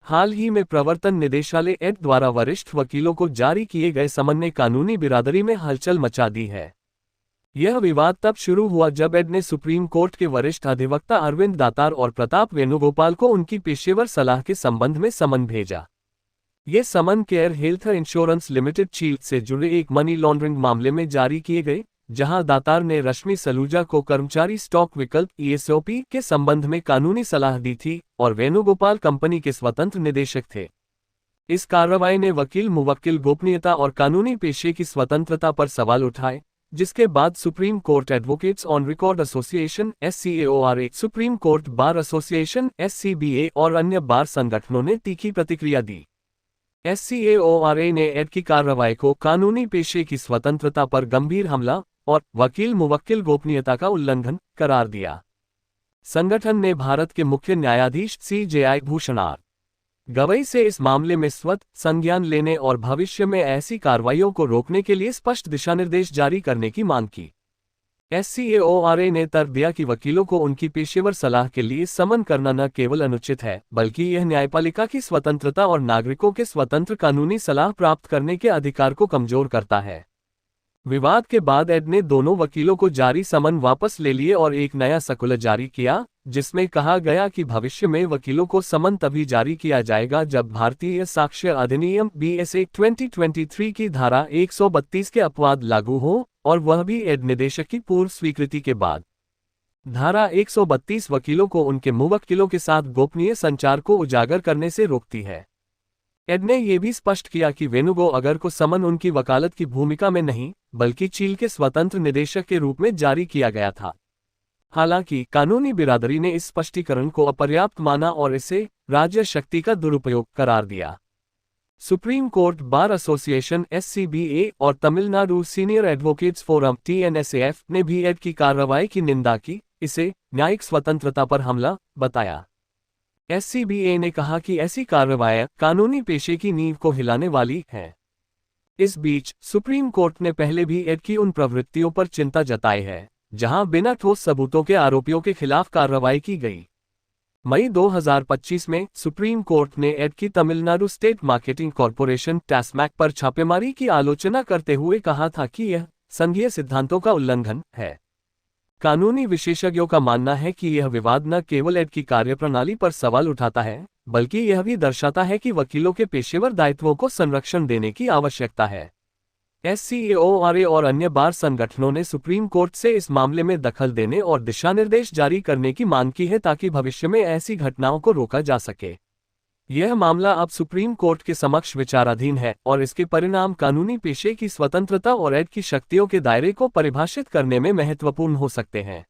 हाल ही में प्रवर्तन निदेशालय एड द्वारा वरिष्ठ वकीलों को जारी किए गए समन ने कानूनी बिरादरी में हलचल मचा दी है। यह विवाद तब शुरू हुआ जब एड ने सुप्रीम कोर्ट के वरिष्ठ अधिवक्ता अरविंद दातार और प्रताप वेणुगोपाल को उनकी पेशेवर सलाह के संबंध में समन भेजा। ये समन केयर हेल्थ इंश्योरेंस लिमिटेड चील से जुड़े एक मनी लॉन्ड्रिंग मामले में जारी किए गए, जहां दातार ने रश्मि सलूजा को कर्मचारी स्टॉक विकल्प ESOP के संबंध में कानूनी सलाह दी थी और वेणुगोपाल कंपनी के स्वतंत्र निदेशक थे। इस कार्रवाई ने वकील मुवक्किल गोपनीयता और कानूनी पेशे की स्वतंत्रता पर सवाल उठाए, जिसके बाद supreme court advocates on record association SCAORA, supreme court bar association SCBA और अन्य बार संगठनों ने तीखी प्रतिक्रिया दी। SCAORA ने एड की कार्रवाई को कानूनी पेशे की स्वतंत्रता पर गंभीर हमला और वकील मुवक्किल गोपनीयता का उल्लंघन करार दिया। संगठन ने भारत के मुख्य न्यायाधीश CJI भूषण आर गवई से इस मामले में स्वतः संज्ञान लेने और भविष्य में ऐसी कार्रवाइयों को रोकने के लिए स्पष्ट दिशानिर्देश जारी करने की मांग की। SCAORA ने तर्क दिया कि वकीलों को उनकी पेशेवर सलाह के लिए समन करना न केवल अनुचित है, बल्कि यह न्यायपालिका की स्वतंत्रता और नागरिकों के स्वतंत्र कानूनी सलाह प्राप्त करने के अधिकार को कमजोर करता है। विवाद के बाद एड ने दोनों वकीलों को जारी समन वापस ले लिए और एक नया सर्कुलर जारी किया, जिसमें कहा गया कि भविष्य में वकीलों को समन तभी जारी किया जाएगा जब भारतीय साक्ष्य अधिनियम BSA 2023 की धारा 132 के अपवाद लागू हो, और वह भी एड निदेशक की पूर्व स्वीकृति के बाद। धारा 132 वकीलों को उनके मुवक्किलों के साथ गोपनीय संचार को उजागर करने से रोकती है। एड ने यह भी स्पष्ट किया कि वेणुगोपाल को समन उनकी वकालत की भूमिका में नहीं, बल्कि चील के स्वतंत्र निदेशक के रूप में जारी किया गया था। हालांकि कानूनी बिरादरी ने इस स्पष्टीकरण को अपर्याप्त माना और इसे राज्य शक्ति का दुरुपयोग करार दिया। Supreme court bar association SCBA और Tamil Nadu senior advocates forum TNSAF ने भी एड की कार्रवाई की निंदा की, इसे न्यायिक स्वतंत्रता पर हमला बताया। SCBA ने कहा कि ऐसी कार्रवाइयां कानूनी पेशे की नींव को हिलाने वाली हैं। इस बीच सुप्रीम कोर्ट ने पहले भी एड की उन प्रवृत्तियों पर चिंता जताई है, जहां बिना ठोस सबूतों के आरोपियों के खिलाफ कार्रवाई की गई। मई 2025 में सुप्रीम कोर्ट ने एड की तमिलनाडु स्टेट मार्केटिंग कॉरपोरेशन टैस्मैक पर छापेमारी की आलोचना करते हुए कहा था कि यह संघीय सिद्धांतों का उल्लंघन है। कानूनी विशेषज्ञों का मानना है कि यह विवाद न केवल एड की कार्यप्रणाली पर सवाल उठाता है, बल्कि यह भी दर्शाता है कि वकीलों के पेशेवर दायित्वों को संरक्षण देने की आवश्यकता है। SCAORA और अन्य बार संगठनों ने सुप्रीम कोर्ट से इस मामले में दखल देने और दिशानिर्देश जारी करने की मांग की है ताकि भविष्य में ऐसी घटनाओं को रोका जा सके। यह मामला अब सुप्रीम कोर्ट के समक्ष विचाराधीन है और इसके परिणाम कानूनी पेशे की स्वतंत्रता और एड की शक्तियों के दायरे को परिभाषित करने में महत्वपूर्ण हो सकते हैं।